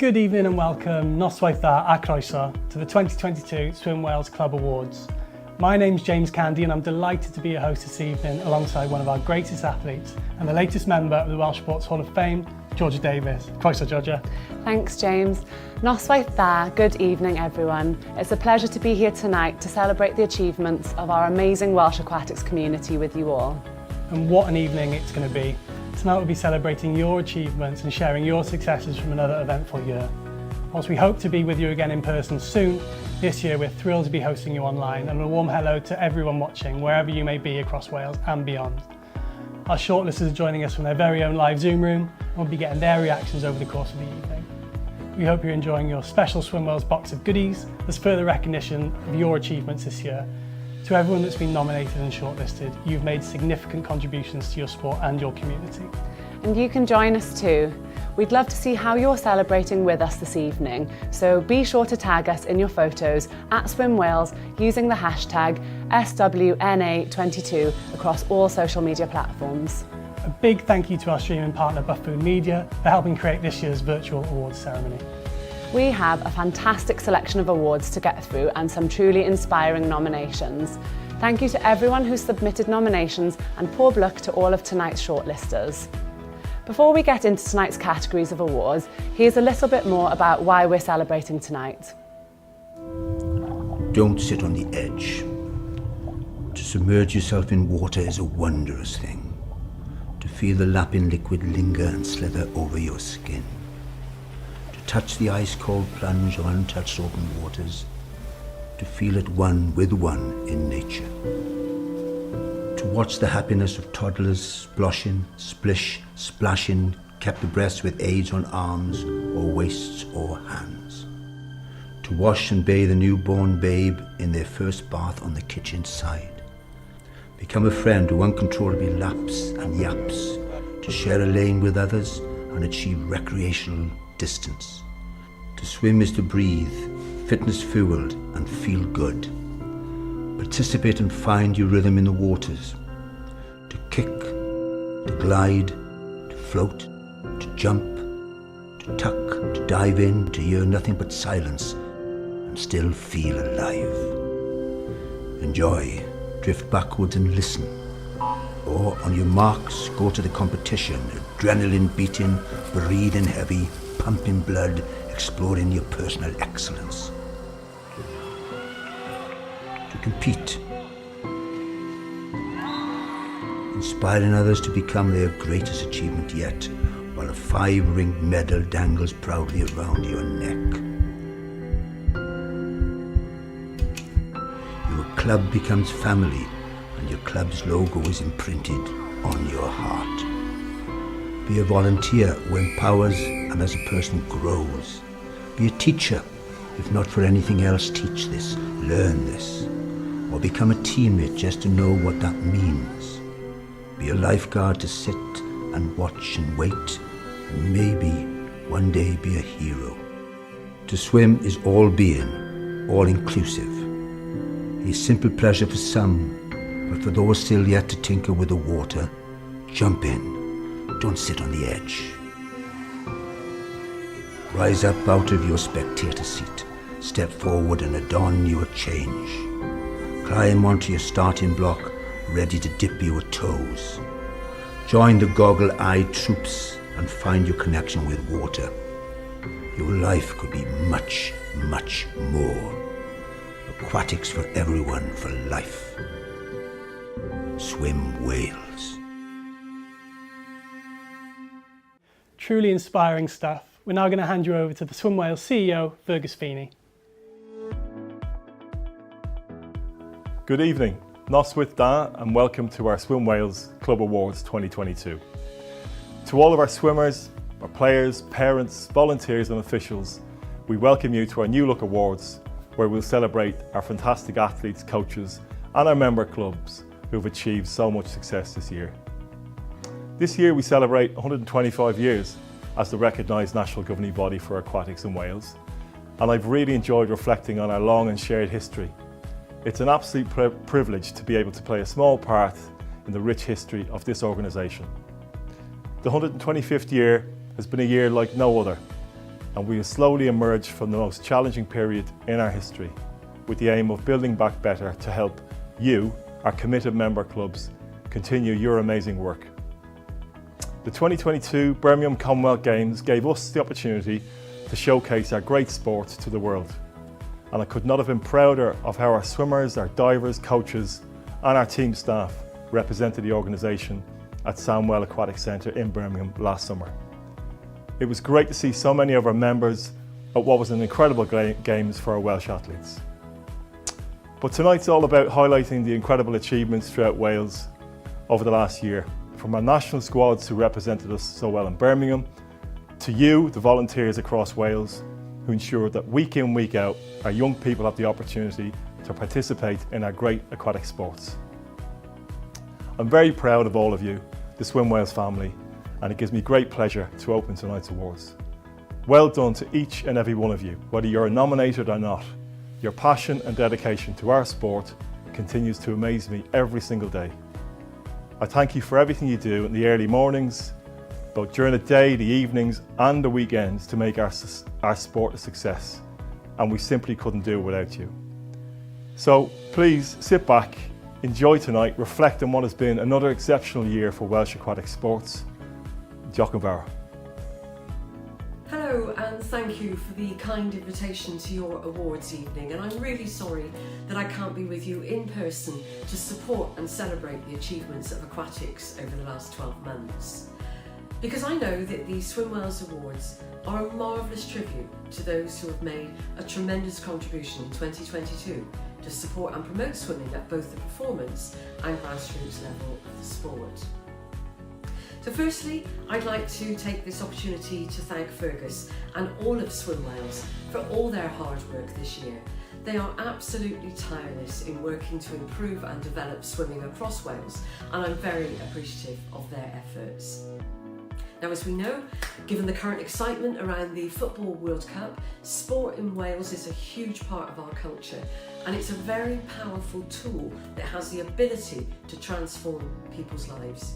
Good evening and welcome, noswaith dda a croeso, to the 2022 Swim Wales Club Awards. My name's James Candy and I'm delighted to be your host this evening alongside one of our greatest athletes and the latest member of the Welsh Sports Hall of Fame, Georgia Davies. Croeso, Georgia. Thanks, James. Noswaith dda, good evening everyone. It's a pleasure to be here tonight to celebrate the achievements of our amazing Welsh aquatics community with you all. And what an evening it's going to be. Tonight we'll be celebrating your achievements and sharing your successes from another eventful year. Whilst we hope to be with you again in person soon, this year we're thrilled to be hosting you online, and a warm hello to everyone watching wherever you may be across Wales and beyond. Our shortlisters are joining us from their very own live Zoom room and we'll be getting their reactions over the course of the evening. We hope you're enjoying your special Swim Wales box of goodies as further recognition of your achievements this year. To everyone that's been nominated and shortlisted, you've made significant contributions to your sport and your community. And you can join us too. We'd love to see how you're celebrating with us this evening, so be sure to tag us in your photos at Swim Wales using the hashtag SWNA22 across all social media platforms. A big thank you to our streaming partner Buffoon Media for helping create this year's virtual awards ceremony. We have a fantastic selection of awards to get through and some truly inspiring nominations. Thank you to everyone who submitted nominations and poor luck to all of tonight's shortlisters. Before we get into tonight's categories of awards, here's a little bit more about why we're celebrating tonight. Don't sit on the edge. To submerge yourself in water is a wondrous thing. To feel the lapping liquid linger and slither over your skin. Touch the ice-cold plunge of untouched open waters, to feel it one with one in nature. To watch the happiness of toddlers sploshing, splish, splashing, kept abreast with aids on arms or waists or hands. To wash and bathe a newborn babe in their first bath on the kitchen side. Become a friend who uncontrollably laps and yaps, to share a lane with others and achieve recreational distance. To swim is to breathe, fitness fueled and feel good. Participate and find your rhythm in the waters. To kick, to glide, to float, to jump, to tuck, to dive in, to hear nothing but silence and still feel alive. Enjoy, drift backwards and listen. Or on your marks, go to the competition, adrenaline beating, breathing heavy, pumping blood, exploring your personal excellence. To compete. Inspiring others to become their greatest achievement yet, while a 5-ring medal dangles proudly around your neck. Your club becomes family, and your club's logo is imprinted on your heart. Be a volunteer who empowers and as a person grows. Be a teacher, if not for anything else, teach this, learn this. Or become a teammate just to know what that means. Be a lifeguard to sit and watch and wait, and maybe one day be a hero. To swim is all being, all inclusive. A simple pleasure for some, but for those still yet to tinker with the water, jump in. Don't sit on the edge. Rise up out of your spectator seat. Step forward and adorn your change. Climb onto your starting block, ready to dip your toes. Join the goggle-eyed troops and find your connection with water. Your life could be much, much more. Aquatics for everyone for life. Swim Wales. Truly inspiring stuff. We're now going to hand you over to the Swim Wales CEO, Fergus Feeney. Good evening, noswaith dda, and welcome to our Swim Wales Club Awards 2022. To all of our swimmers, our players, parents, volunteers and officials, we welcome you to our New Look Awards, where we'll celebrate our fantastic athletes, coaches and our member clubs who have achieved so much success this year. This year we celebrate 125 years as the recognised national governing body for aquatics in Wales, and I've really enjoyed reflecting on our long and shared history. It's an absolute privilege to be able to play a small part in the rich history of this organisation. The 125th year has been a year like no other. and we will slowly emerge from the most challenging period in our history with the aim of building back better to help you, our committed member clubs, continue your amazing work. The 2022 Birmingham Commonwealth Games gave us the opportunity to showcase our great sport to the world, and I could not have been prouder of how our swimmers, our divers, coaches and our team staff represented the organisation at Sandwell Aquatic Centre in Birmingham last summer. It was great to see so many of our members at what was an incredible games for our Welsh athletes. But tonight's all about highlighting the incredible achievements throughout Wales over the last year, from our national squads who represented us so well in Birmingham, to you, the volunteers across Wales, who ensure that week in, week out, our young people have the opportunity to participate in our great aquatic sports. I'm very proud of all of you, the Swim Wales family, and it gives me great pleasure to open tonight's awards. Well done to each and every one of you, whether you're nominated or not. Your passion and dedication to our sport continues to amaze me every single day. I thank you for everything you do in the early mornings, both during the day, the evenings and the weekends to make our sport a success, and we simply couldn't do it without you. So please sit back, enjoy tonight, reflect on what has been another exceptional year for Welsh aquatic sports. Gwobrau. Hello, and thank you for the kind invitation to your awards evening, and I'm really sorry that I can't be with you in person to support and celebrate the achievements of aquatics over the last 12 months. Because I know that the Swim Wales Awards are a marvellous tribute to those who have made a tremendous contribution in 2022 to support and promote swimming at both the performance and grassroots level of the sport. So firstly, I'd like to take this opportunity to thank Fergus and all of Swim Wales for all their hard work this year. They are absolutely tireless in working to improve and develop swimming across Wales, and I'm very appreciative of their efforts. Now, as we know, given the current excitement around the Football World Cup, sport in Wales is a huge part of our culture, and it's a very powerful tool that has the ability to transform people's lives.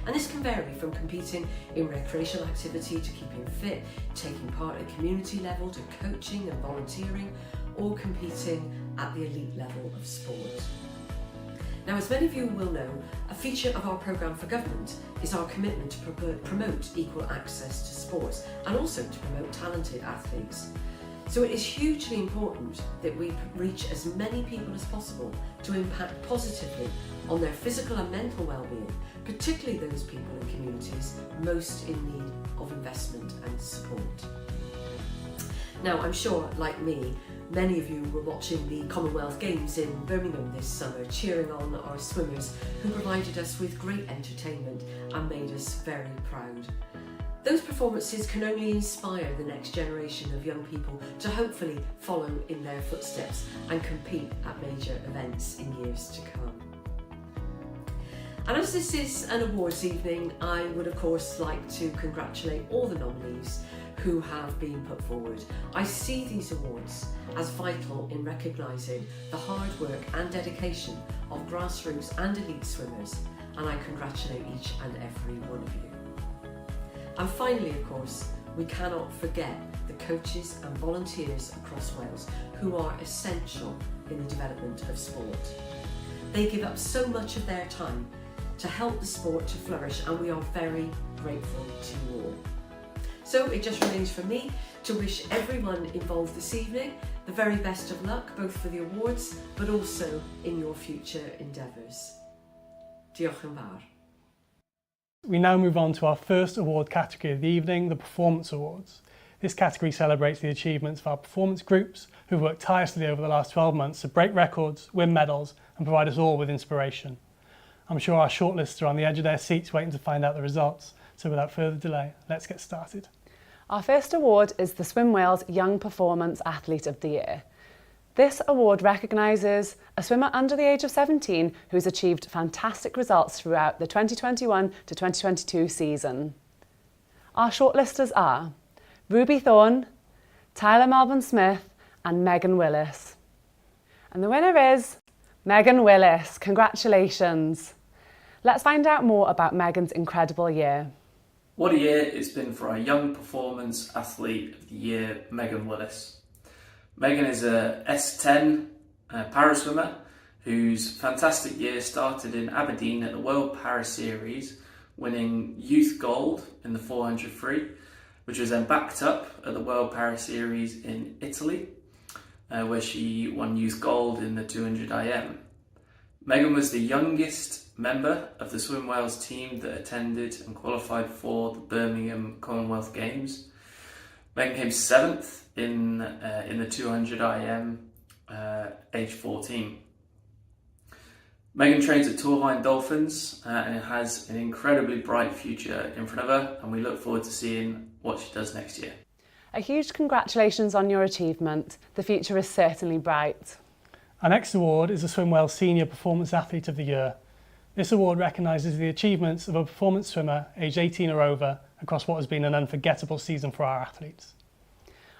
And this can vary from competing in recreational activity to keeping fit, taking part at community level to coaching and volunteering, or competing at the elite level of sport. Now, as many of you will know, a feature of our programme for government is our commitment to promote equal access to sports and also to promote talented athletes. So it is hugely important that we reach as many people as possible to impact positively on their physical and mental well-being, particularly those people in communities most in need of investment and support. Now, I'm sure, like me, many of you were watching the Commonwealth Games in Birmingham this summer, cheering on our swimmers who provided us with great entertainment and made us very proud. Those performances can only inspire the next generation of young people to hopefully follow in their footsteps and compete at major events in years to come. And as this is an awards evening, I would of course like to congratulate all the nominees who have been put forward. I see these awards as vital in recognising the hard work and dedication of grassroots and elite swimmers, and I congratulate each and every one of you. And finally, of course, we cannot forget the coaches and volunteers across Wales who are essential in the development of sport. They give up so much of their time to help the sport to flourish, and we are very grateful to you all. So it just remains for me to wish everyone involved this evening the very best of luck, both for the awards but also in your future endeavours. Diolch yn fawr. We now move on to our first award category of the evening, the Performance Awards. This category celebrates the achievements of our performance groups who have worked tirelessly over the last 12 months to break records, win medals and provide us all with inspiration. I'm sure our shortlists are on the edge of their seats waiting to find out the results, so without further delay, let's get started. Our first award is the Swim Wales Young Performance Athlete of the Year. This award recognises a swimmer under the age of 17 who's achieved fantastic results throughout the 2021 to 2022 season. Our shortlisters are Ruby Thorne, Tyler Melbourne Smith and Megan Willis. And the winner is Megan Willis. Congratulations. Let's find out more about Megan's incredible year. What a year it's been for our Young Performance Athlete of the Year, Megan Willis. Megan is a S10 paraswimmer whose fantastic year started in Aberdeen at the World Para Series, winning youth gold in the 400 free, which was then backed up at the World Para Series in Italy, where she won youth gold in the 200 IM. Megan was the youngest member of the Swim Wales team that attended and qualified for the Birmingham Commonwealth Games. Megan came 7th in the 200 IM, age 14. Megan trains at Torvine Dolphins and has an incredibly bright future in front of her, and we look forward to seeing what she does next year. A huge congratulations on your achievement. The future is certainly bright. Our next award is the Swim Wales Senior Performance Athlete of the Year. This award recognises the achievements of a performance swimmer aged 18 or over across what has been an unforgettable season for our athletes.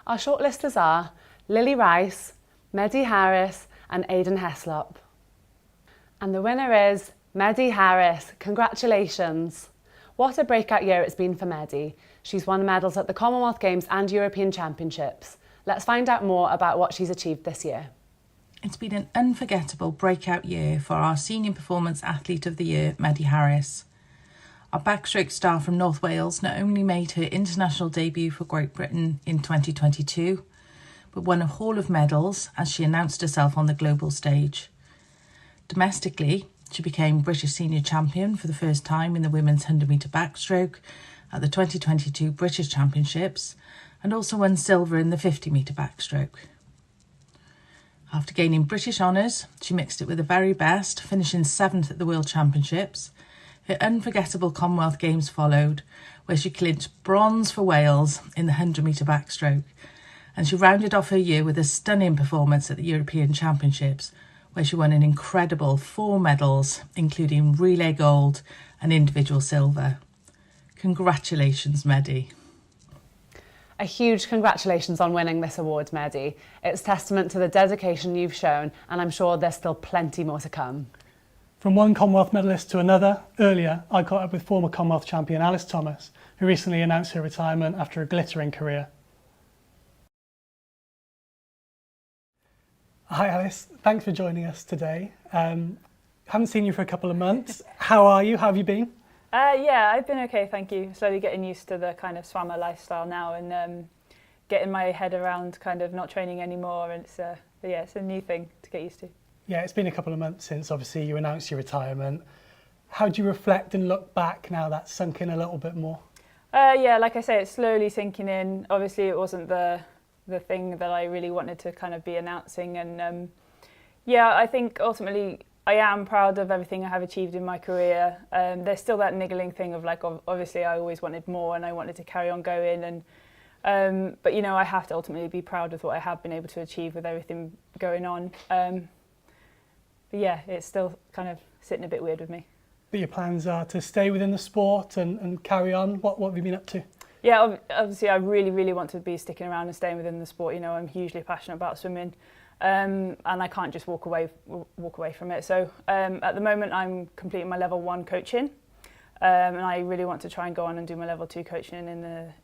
Our shortlisters are Lily Rice, Medi Harris and Aidan Heslop. And the winner is Medi Harris. Congratulations. What a breakout year it's been for Medi. She's won medals at the Commonwealth Games and European Championships. Let's find out more about what she's achieved this year. It's been an unforgettable breakout year for our Senior Performance Athlete of the Year, Medi Harris. Our backstroke star from North Wales not only made her international debut for Great Britain in 2022, but won a haul of medals as she announced herself on the global stage. Domestically, she became British Senior Champion for the first time in the women's 100-metre backstroke at the 2022 British Championships, and also won silver in the 50-metre backstroke. After gaining British honours, she mixed it with the very best, finishing 7th at the World Championships. Her unforgettable Commonwealth Games followed, where she clinched bronze for Wales in the 100-metre backstroke, and she rounded off her year with a stunning performance at the European Championships, where she won an incredible 4 medals, including relay gold and individual silver. Congratulations, Medi. A huge congratulations on winning this award, Medi. It's testament to the dedication you've shown, and I'm sure there's still plenty more to come. From one Commonwealth medalist to another, earlier I caught up with former Commonwealth champion Alice Thomas, who recently announced her retirement after a glittering career. Hi Alice, thanks for joining us today. Haven't seen you for a couple of months. How are you? How have you been? Yeah, I've been okay, thank you. Slowly getting used to the kind of swammer lifestyle now, and getting my head around kind of not training anymore. And it's a new thing to get used to. Yeah, it's been a couple of months since obviously you announced your retirement. How do you reflect and look back now that's sunk in a little bit more? Yeah, like I say, it's slowly sinking in. Obviously, it wasn't the thing that I really wanted to kind of be announcing, and yeah, I think ultimately I am proud of everything I have achieved in my career. There's still that niggling thing of like, obviously I always wanted more and I wanted to carry on going, and but you know, I have to ultimately be proud of what I have been able to achieve with everything going on. But yeah, it's still kind of sitting a bit weird with me. But your plans are to stay within the sport and carry on. What have you been up to? Yeah, obviously I really want to be sticking around and staying within the sport. You know, I'm hugely passionate about swimming. And I can't just walk away from it. So at the moment I'm completing my level 1 coaching, and I really want to try and go on and do my level 2 coaching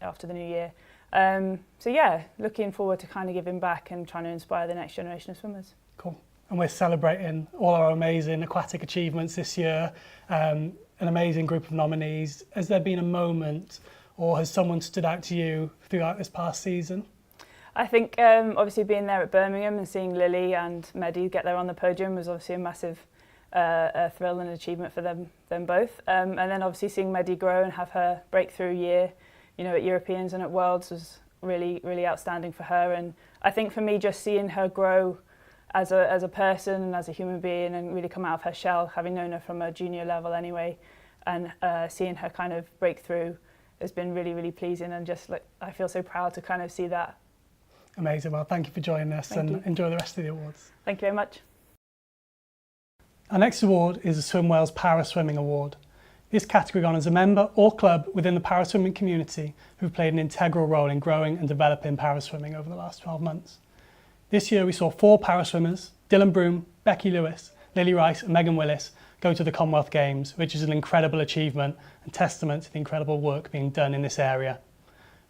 after the new year. So yeah, looking forward to kind of giving back and trying to inspire the next generation of swimmers. Cool. And we're celebrating all our amazing aquatic achievements this year, an amazing group of nominees. Has there been a moment or has someone stood out to you throughout this past season? I think obviously being there at Birmingham and seeing Lily and Medi get there on the podium was obviously a massive thrill and achievement for them both. And then obviously seeing Medi grow and have her breakthrough year, you know, at Europeans and at Worlds was really outstanding for her. And I think for me, just seeing her grow as a person and as a human being and really come out of her shell, having known her from a junior level anyway, and seeing her kind of breakthrough has been really pleasing, and just like I feel so proud to kind of see that. Amazing. Well, thank you for joining us and enjoy the rest of the awards. Thank you very much. Our next award is the Swim Wales Para Swimming Award. This category honours a member or club within the paraswimming community who've played an integral role in growing and developing paraswimming over the last 12 months. This year we saw 4 paraswimmers, Dylan Broom, Becky Lewis, Lily Rice and Megan Willis, go to the Commonwealth Games, which is an incredible achievement and testament to the incredible work being done in this area.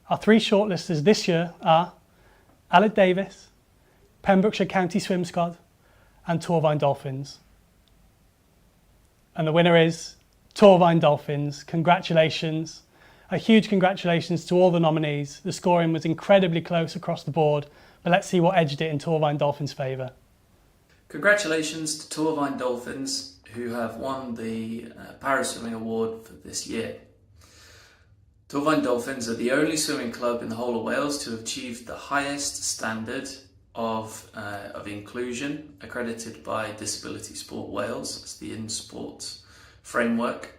Our 3 shortlisters this year are Aled Davis, Pembrokeshire County Swim Squad and Torfaen Dolphins. And the winner is Torfaen Dolphins. Congratulations. A huge congratulations to all the nominees. The scoring was incredibly close across the board, but let's see what edged it in Torfaen Dolphins' favour. Congratulations to Torfaen Dolphins, who have won the Paraswimming Award for this year. Torfaen Dolphins are the only swimming club in the whole of Wales to have achieved the highest standard of inclusion accredited by Disability Sport Wales. It's the in-sport framework.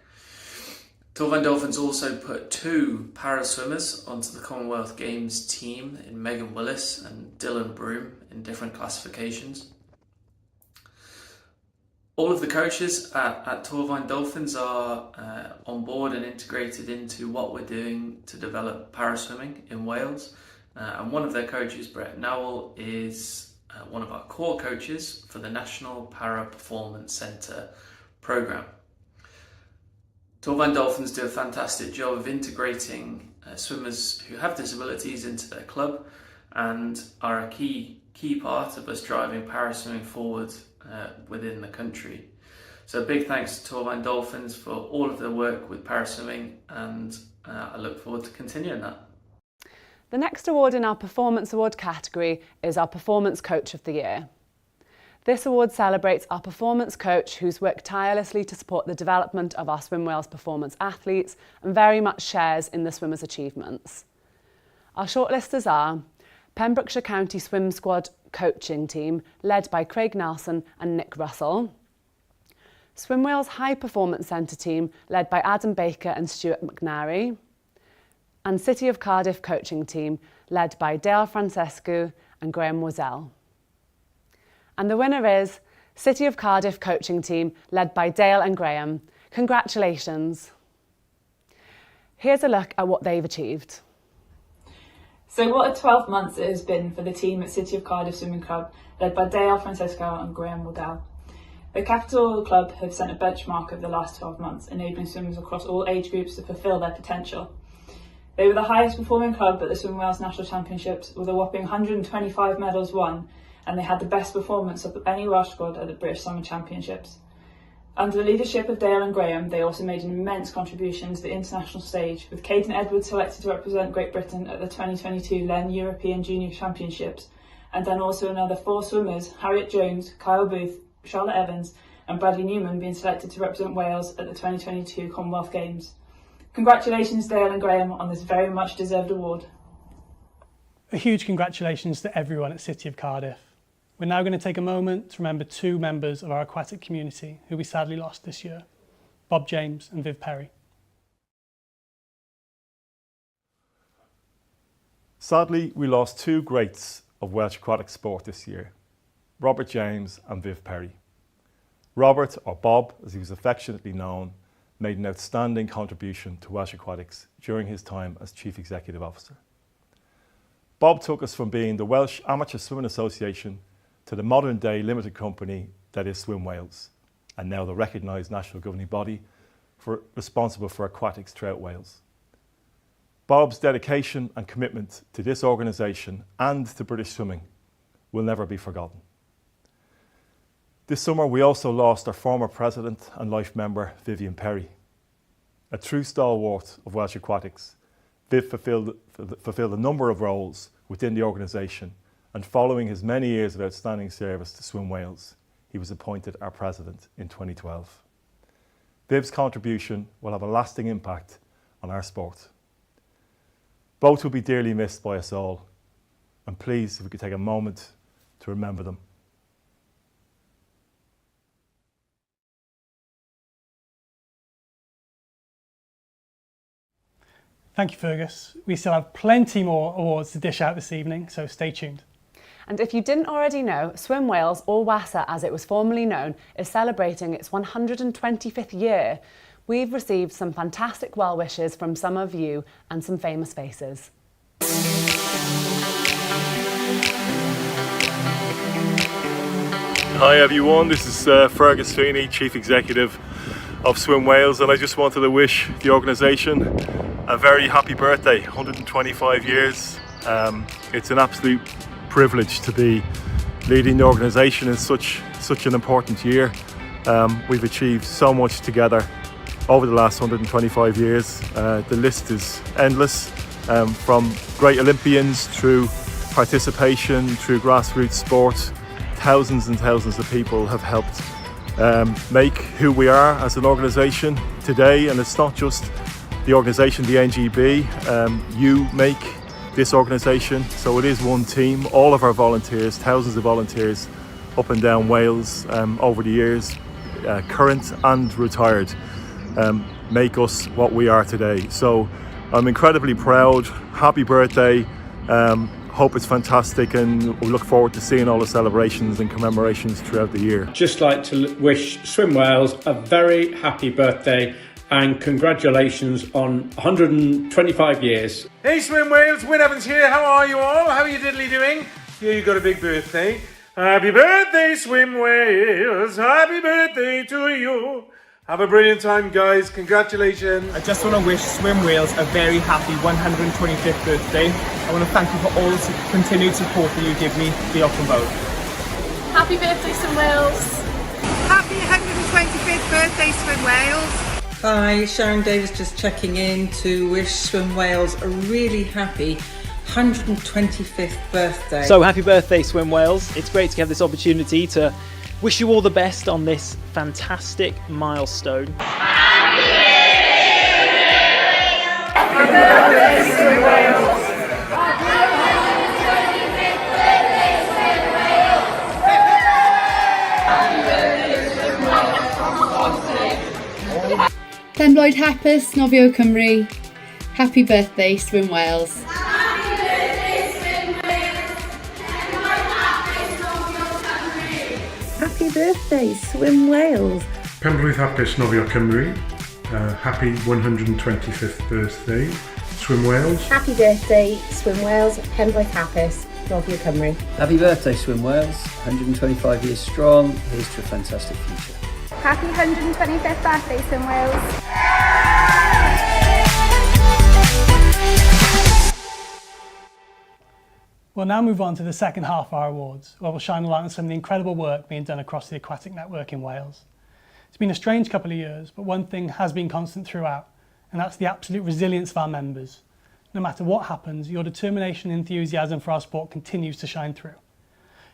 Torfaen Dolphins also put 2 para-swimmers onto the Commonwealth Games team in Megan Willis and Dylan Broom in different classifications. All of the coaches at Torfaen Dolphins are on board and integrated into what we're doing to develop para-swimming in Wales. And one of their coaches, Brett Nowell, is one of our core coaches for the National Para Performance Centre programme. Torfaen Dolphins do a fantastic job of integrating swimmers who have disabilities into their club and are a key part of us driving paraswimming forward within the country. So a big thanks to Torfaen Dolphins for all of their work with paraswimming, and I look forward to continuing that. The next award in our Performance Award category is our Performance Coach of the Year. This award celebrates our performance coach who's worked tirelessly to support the development of our Swim Wales performance athletes and very much shares in the swimmers' achievements. Our shortlisters are Pembrokeshire County Swim Squad coaching team led by Craig Nelson and Nick Russell, Swim Wales High Performance Centre team led by Adam Baker and Stuart McNary, and City of Cardiff coaching team led by Dale Francescu and Graham Wazell. And the winner is City of Cardiff coaching team led by Dale and Graham. Congratulations. Here's a look at what they've achieved. So what a 12 months it has been for the team at City of Cardiff Swimming Club, led by Dale Francesco and Graham Wardell. The Capital Club have set a benchmark over the last 12 months, enabling swimmers across all age groups to fulfil their potential. They were the highest performing club at the Swim Wales National Championships with a whopping 125 medals won, and they had the best performance of any Welsh squad at the British Summer Championships. Under the leadership of Dale and Graham, they also made an immense contribution to the international stage, with Caden Edwards selected to represent Great Britain at the 2022 Len European Junior Championships, and then also another 4 swimmers, Harriet Jones, Kyle Booth, Charlotte Evans and Bradley Newman, being selected to represent Wales at the 2022 Commonwealth Games. Congratulations Dale and Graham on this very much deserved award. A huge congratulations to everyone at City of Cardiff. We're now going to take a moment to remember 2 members of our aquatic community who we sadly lost this year, Bob James and Viv Perry. Sadly, we lost 2 greats of Welsh aquatic sport this year, Robert James and Viv Perry. Robert, or Bob as he was affectionately known, made an outstanding contribution to Welsh aquatics during his time as Chief Executive Officer. Bob took us from being the Welsh Amateur Swimming Association to the modern day limited company that is Swim Wales, and now the recognised national governing body responsible for aquatics throughout Wales. Bob's dedication and commitment to this organisation and to British swimming will never be forgotten. This summer we also lost our former president and life member Vivian Perry. A true stalwart of Welsh aquatics, Viv fulfilled a number of roles within the organisation, and following his many years of outstanding service to Swim Wales, he was appointed our president in 2012. Viv's contribution will have a lasting impact on our sport. Both will be dearly missed by us all, and please, if we could take a moment to remember them. Thank you, Fergus. We still have plenty more awards to dish out this evening, so stay tuned. And if you didn't already know, Swim Wales, or WASA as it was formerly known, is celebrating its 125th year. We've received some fantastic well wishes from some of you and some famous faces. Hi everyone, this is Fergus Feeney, Chief Executive of Swim Wales, and I just wanted to wish the organisation a very happy birthday, 125 years. It's an absolute privilege to be leading the organisation in such an important year. We've achieved so much together over the last 125 years. The list is endless, from great Olympians through participation, through grassroots sports. Thousands and thousands of people have helped make who we are as an organisation today, and it's not just the organisation, the NGB. You make this organisation, so it is one team. All of our volunteers, thousands of volunteers up and down Wales over the years, current and retired, make us what we are today. So I'm incredibly proud. Happy birthday. Hope it's fantastic, and we look forward to seeing all the celebrations and commemorations throughout the year. Just like to wish Swim Wales a very happy birthday and congratulations on 125 years. Hey Swim Wales, Wyn Evans here. How are you all? How are you diddly doing? Yeah, you got a big birthday. Happy birthday Swim Wales. Happy birthday to you. Have a brilliant time, guys. Congratulations. I just want to wish Swim Wales a very happy 125th birthday. I want to thank you for all the continued support that you give me, the Open Boat. Happy birthday, Swim Wales. Happy 125th birthday, Swim Wales. Hi, Sharon Davis just checking in to wish Swim Wales a really happy 125th birthday. So happy birthday, Swim Wales. It's great to have this opportunity to wish you all the best on this fantastic milestone. Happy birthday, Swim Wales. Penblwydd hapus, nofio Cymru. Happy birthday, Swim Wales. Happy birthday, Swim Wales. Penblwydd hapus, nofio Cymru. Happy 125th birthday, Swim Wales. Happy birthday, Swim Wales. Penblwydd hapus, nofio Cymru. Happy birthday, Swim Wales. 125 years strong. Here's to a fantastic future. Happy 125th birthday, Swim Wales. We'll now move on to the second half of our awards, where we'll shine a light on some of the incredible work being done across the Aquatic network in Wales. It's been a strange couple of years, but one thing has been constant throughout, and that's the absolute resilience of our members. No matter what happens, your determination and enthusiasm for our sport continues to shine through.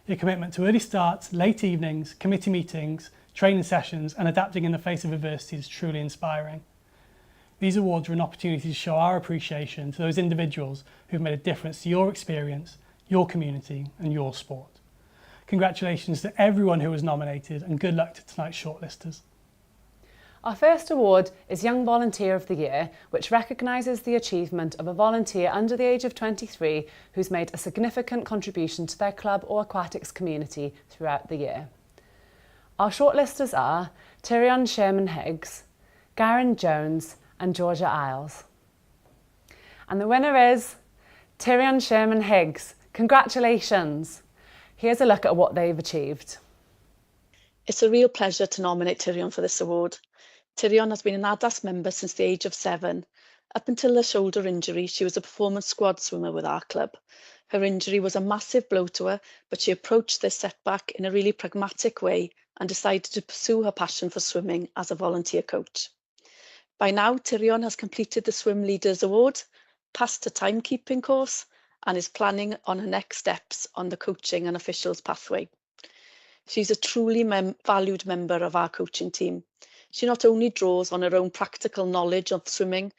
Your commitment to early starts, late evenings, committee meetings, training sessions, and adapting in the face of adversity is truly inspiring. These awards are an opportunity to show our appreciation to those individuals who've made a difference to your experience, your community and your sport. Congratulations to everyone who was nominated, and good luck to tonight's shortlisters. Our first award is Young Volunteer of the Year, which recognises the achievement of a volunteer under the age of 23 who's made a significant contribution to their club or aquatics community throughout the year. Our shortlisters are Tyrion Sherman-Higgs, Garen Jones and Georgia Isles. And the winner is Tyrion Sherman-Higgs. Congratulations! Here's a look at what they've achieved. It's a real pleasure to nominate Tyrion for this award. Tyrion has been an ADAS member since the age of 7. Up until her shoulder injury, she was a performance squad swimmer with our club. Her injury was a massive blow to her, but she approached this setback in a really pragmatic way and decided to pursue her passion for swimming as a volunteer coach. By now, Tyrion has completed the Swim Leaders Award, passed her timekeeping course, and is planning on her next steps on the coaching and officials pathway. She's a truly valued member of our coaching team. She not only draws on her own practical knowledge of swimming,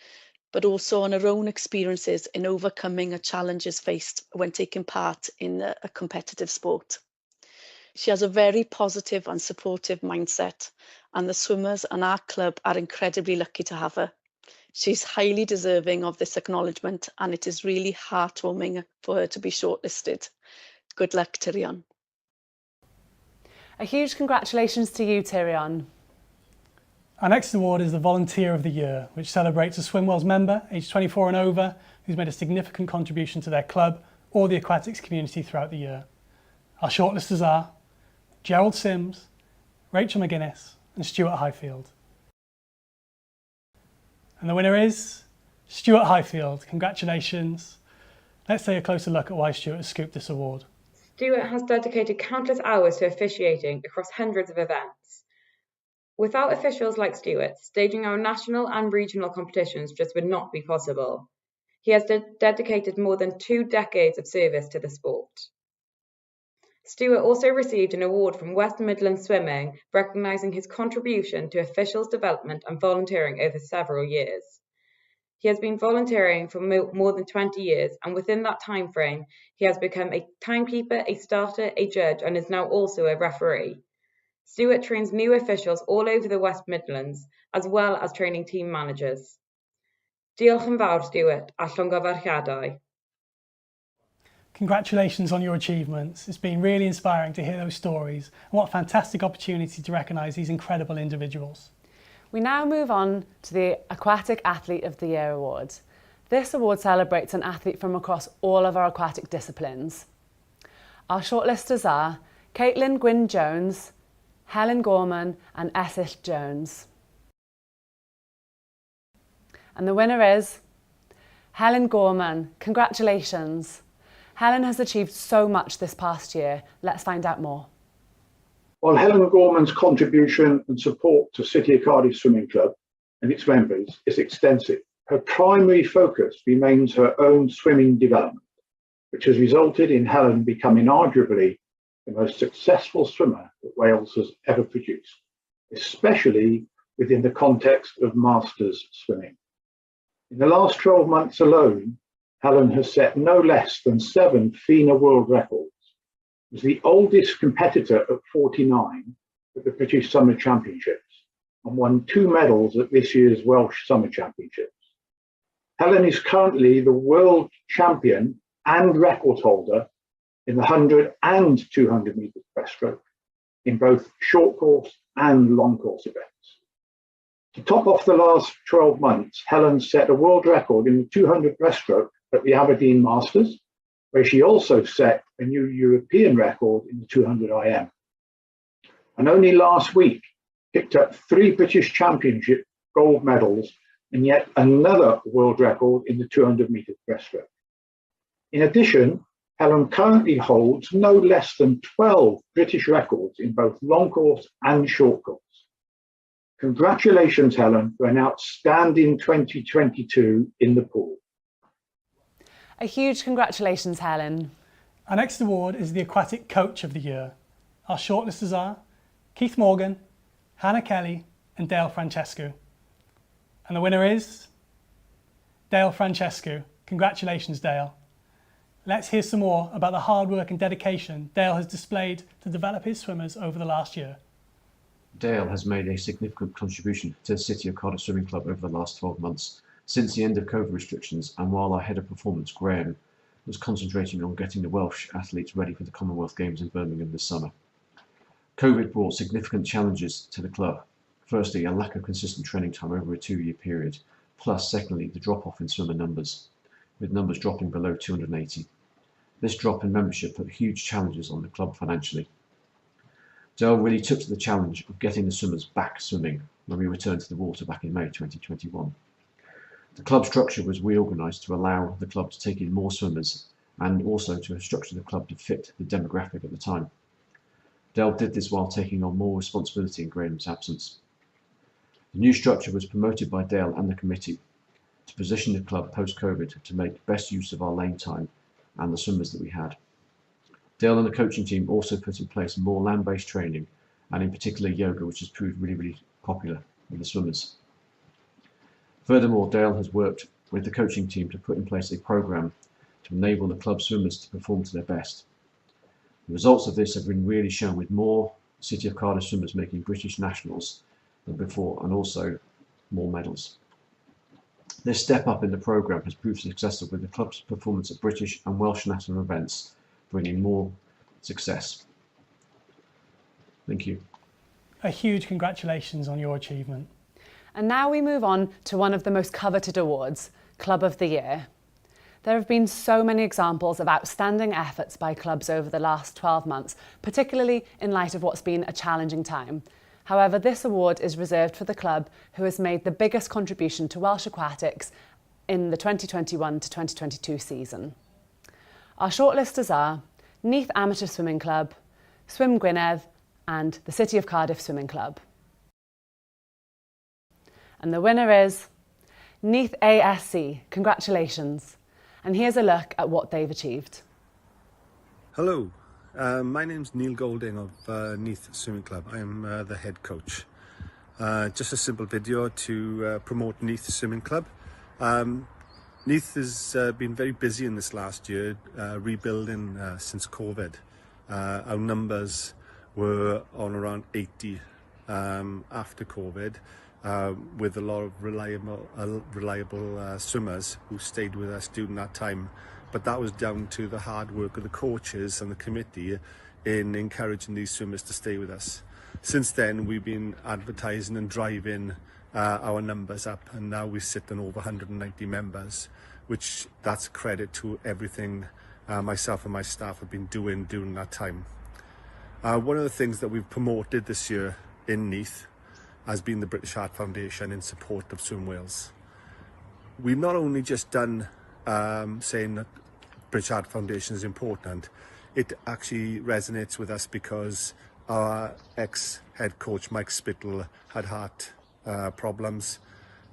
but also on her own experiences in overcoming the challenges faced when taking part in a competitive sport. She has a very positive and supportive mindset, and the swimmers and our club are incredibly lucky to have her. She's highly deserving of this acknowledgement, and it is really heartwarming for her to be shortlisted. Good luck, Tyrion. A huge congratulations to you, Tyrion. Our next award is the Volunteer of the Year, which celebrates a Swim Wales member, aged 24 and over, who's made a significant contribution to their club or the aquatics community throughout the year. Our shortlisters are Gerald Sims, Rachel McGuinness and Stuart Highfield. And the winner is Stuart Highfield. Congratulations. Let's take a closer look at why Stuart has scooped this award. Stuart has dedicated countless hours to officiating across hundreds of events. Without officials like Stuart, staging our national and regional competitions just would not be possible. He has dedicated more than 2 decades of service to the sport. Stuart also received an award from West Midlands Swimming, recognising his contribution to officials' development and volunteering over several years. He has been volunteering for more than 20 years, and within that time frame, he has become a timekeeper, a starter, a judge, and is now also a referee. Stuart trains new officials all over the West Midlands, as well as training team managers. Diolch yn fawr, Stuart, a llongyfarchiadau. Congratulations on your achievements. It's been really inspiring to hear those stories, and what a fantastic opportunity to recognise these incredible individuals. We now move on to the Aquatic Athlete of the Year award. This award celebrates an athlete from across all of our aquatic disciplines. Our shortlisters are Caitlin Gwyn Jones, Helen Gorman and Esill Jones. And the winner is Helen Gorman. Congratulations. Helen has achieved so much this past year. Let's find out more. While Helen Gorman's contribution and support to City of Cardiff Swimming Club and its members is extensive, her primary focus remains her own swimming development, which has resulted in Helen becoming arguably the most successful swimmer that Wales has ever produced, especially within the context of masters swimming. In the last 12 months alone, Helen has set no less than 7 FINA world records, was the oldest competitor at 49 at the British Summer Championships, and won 2 medals at this year's Welsh Summer Championships. Helen is currently the world champion and record holder in the 100 and 200 metres breaststroke in both short course and long course events. To top off the last 12 months, Helen set a world record in the 200 breaststroke at the Aberdeen Masters, where she also set a new European record in the 200 IM. And only last week picked up 3 British Championship gold medals and yet another world record in the 200 metres breaststroke. In addition, Helen currently holds no less than 12 British records in both long course and short course. Congratulations, Helen, for an outstanding 2022 in the pool. A huge congratulations, Helen. Our next award is the Aquatic Coach of the Year. Our shortlisters are Keith Morgan, Hannah Kelly and Dale Francescu. And the winner is Dale Francescu. Congratulations, Dale. Let's hear some more about the hard work and dedication Dale has displayed to develop his swimmers over the last year. Dale has made a significant contribution to the City of Cardiff Swimming Club over the last 12 months, since the end of COVID restrictions, and while our head of performance, Graham, was concentrating on getting the Welsh athletes ready for the Commonwealth Games in Birmingham this summer. COVID brought significant challenges to the club. Firstly, a lack of consistent training time over a 2-year period, plus secondly, the drop-off in swimmer numbers, with numbers dropping below 280. This drop in membership put huge challenges on the club financially. Dale really took to the challenge of getting the swimmers back swimming when we returned to the water back in May 2021. The club structure was reorganised to allow the club to take in more swimmers and also to structure the club to fit the demographic at the time. Dale did this while taking on more responsibility in Graham's absence. The new structure was promoted by Dale and the committee to position the club post-COVID to make best use of our lane time and the swimmers that we had. Dale and the coaching team also put in place more land-based training, and in particular yoga, which has proved really popular with the swimmers. Furthermore, Dale has worked with the coaching team to put in place a programme to enable the club swimmers to perform to their best. The results of this have been really shown, with more City of Cardiff swimmers making British nationals than before, and also more medals. This step up in the programme has proved successful, with the club's performance at British and Welsh national events bringing more success. Thank you. A huge congratulations on your achievement. And now we move on to one of the most coveted awards, Club of the Year. There have been so many examples of outstanding efforts by clubs over the last 12 months, particularly in light of what's been a challenging time. However, this award is reserved for the club who has made the biggest contribution to Welsh aquatics in the 2021 to 2022 season. Our shortlisters are Neath Amateur Swimming Club, Swim Gwynedd and the City of Cardiff Swimming Club. And the winner is Neath ASC. Congratulations. And here's a look at what they've achieved. Hello, my name's Neil Golding of Neath Swimming Club. I am the head coach. Just a simple video to promote Neath Swimming Club. Neath has been very busy in this last year, rebuilding since COVID. Our numbers were on around 80 after COVID. With a lot of reliable swimmers who stayed with us during that time. But that was down to the hard work of the coaches and the committee in encouraging these swimmers to stay with us. Since then, we've been advertising and driving our numbers up, and now we sit on over 190 members, which that's a credit to everything myself and my staff have been doing during that time. One of the things that we've promoted this year in Neath has been the British Heart Foundation in support of Swim Wales. We've not only just done saying that British Heart Foundation is important, it actually resonates with us because our ex-head coach Mike Spittle had heart problems,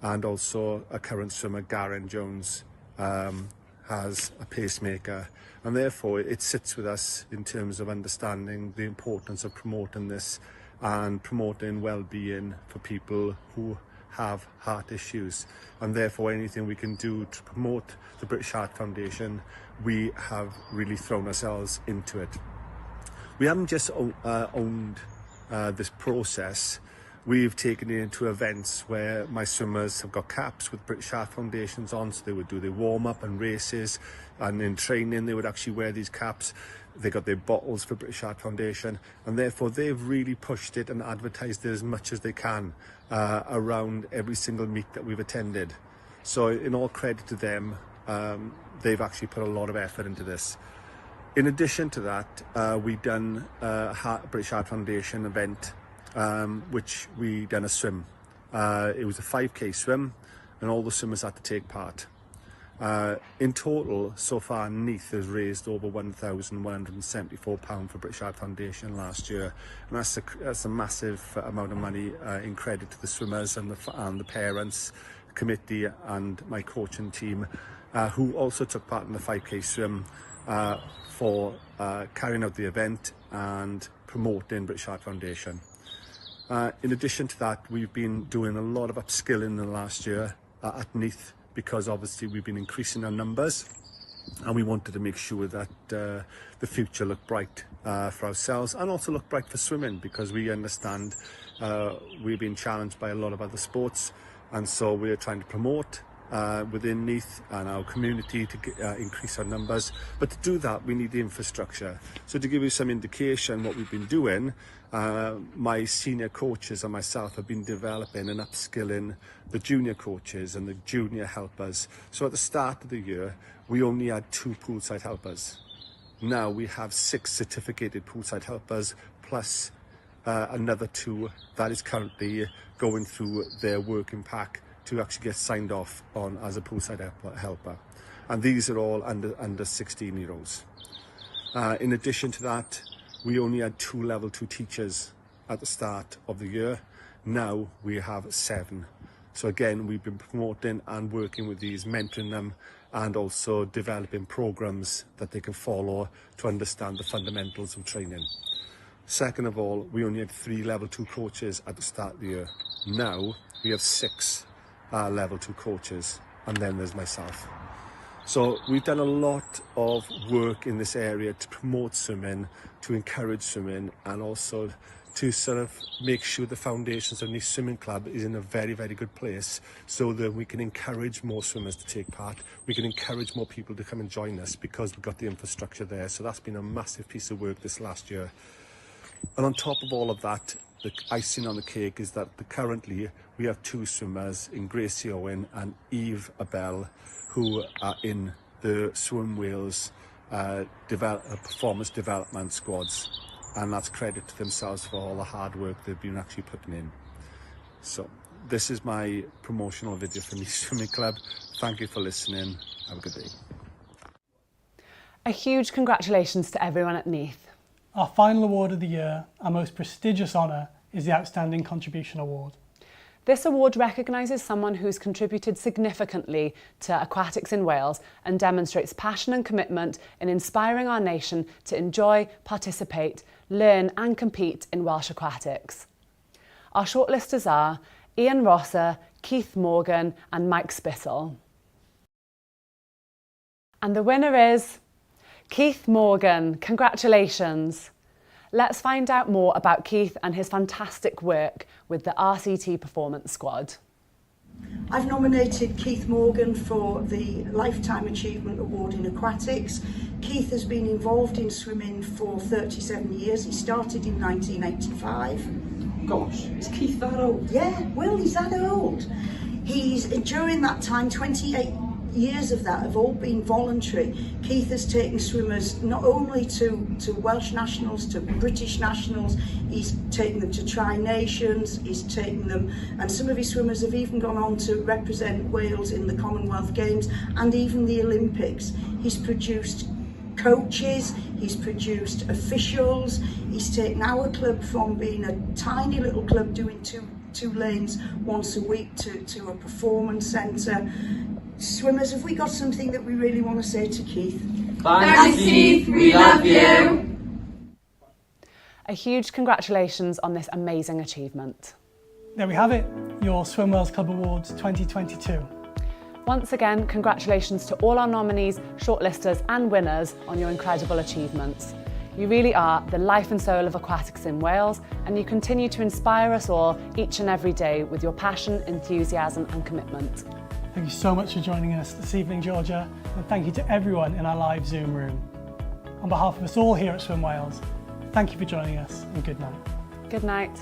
and also a current swimmer, Garen Jones, has a pacemaker, and therefore it sits with us in terms of understanding the importance of promoting this and promoting well-being for people who have heart issues. And therefore anything we can do to promote the British Heart Foundation, we have really thrown ourselves into it. We haven't just owned this process, we've taken it into events where my swimmers have got caps with British Heart Foundations on, so they would do their warm-up and races, and in training they would actually wear these caps. They got their bottles for British Heart Foundation, and therefore they've really pushed it and advertised it as much as they can around every single meet that we've attended. So in all credit to them, they've actually put a lot of effort into this. In addition to that, we've done a British Heart Foundation event, which we done a swim. It was a 5k swim, and all the swimmers had to take part. In total, so far, Neath has raised over £1,174 for British Heart Foundation last year, and that's a massive amount of money in credit to the swimmers and the parents, committee, and my coaching team, who also took part in the 5k swim for carrying out the event and promoting British Heart Foundation. In addition to that, we've been doing a lot of upskilling in the last year at Neath, because obviously we've been increasing our numbers, and we wanted to make sure that the future looked bright for ourselves and also looked bright for swimming, because we understand we've been challenged by a lot of other sports, and so we're trying to promote within Neath and our community to increase our numbers. But to do that, we need the infrastructure. So to give you some indication what we've been doing, my senior coaches and myself have been developing and upskilling the junior coaches and the junior helpers. So at the start of the year, we only had 2 poolside helpers. Now we have 6 certificated poolside helpers, plus another 2 that is currently going through their working pack to actually get signed off on as a poolside helper. And these are all under 16-year-olds. In addition to that, we only had 2 level 2 teachers at the start of the year. Now we have 7. So again, we've been promoting and working with these, mentoring them, and also developing programs that they can follow to understand the fundamentals of training. Second of all, we only had 3 level 2 coaches at the start of the year. Now we have 6 level 2 coaches, and then there's myself. So we've done a lot of work in this area to promote swimming, to encourage swimming, and also to sort of make sure the foundations of Neath Swimming Club is in a very, very good place, so that we can encourage more swimmers to take part. We can encourage more people to come and join us because we've got the infrastructure there. So that's been a massive piece of work this last year. And on top of all of that, the icing on the cake is that currently we have 2 swimmers in Gracie Owen and Eve Abel, who are in the Swim Wales performance development squads, and that's credit to themselves for all the hard work they've been actually putting in. So this is my promotional video for Neath Swimming Club. Thank you for listening. Have a good day. A huge congratulations to everyone at Neath. Our final award of the year, our most prestigious honour, is the Outstanding Contribution Award. This award recognises someone who's contributed significantly to aquatics in Wales and demonstrates passion and commitment in inspiring our nation to enjoy, participate, learn and compete in Welsh aquatics. Our shortlisters are Ian Rosser, Keith Morgan and Mike Spittle. And the winner is Keith Morgan. Congratulations. Let's find out more about Keith and his fantastic work with the RCT Performance Squad. I've nominated Keith Morgan for the Lifetime Achievement Award in Aquatics. Keith has been involved in swimming for 37 years. He started in 1985. Gosh, is Keith that old? Yeah, well, he's that old. During that time, 28 years of that have all been voluntary. Keith has taken swimmers not only to Welsh nationals, to British nationals, he's taken them to Tri-Nations, he's taken them, and some of his swimmers have even gone on to represent Wales in the Commonwealth Games and even the Olympics. He's produced coaches, he's produced officials, he's taken our club from being a tiny little club doing two lanes once a week to a performance centre. Swimmers, have we got something that we really want to say to Keith? Thanks, Keith. We love you. A huge congratulations on this amazing achievement. There we have it, your Swim Wales Club Awards 2022. Once again, congratulations to all our nominees, shortlisters and winners on your incredible achievements. You really are the life and soul of aquatics in Wales, and you continue to inspire us all each and every day with your passion, enthusiasm and commitment. Thank you so much for joining us this evening, Georgia, and thank you to everyone in our live Zoom room. On behalf of us all here at Swim Wales, thank you for joining us and good night. Good night.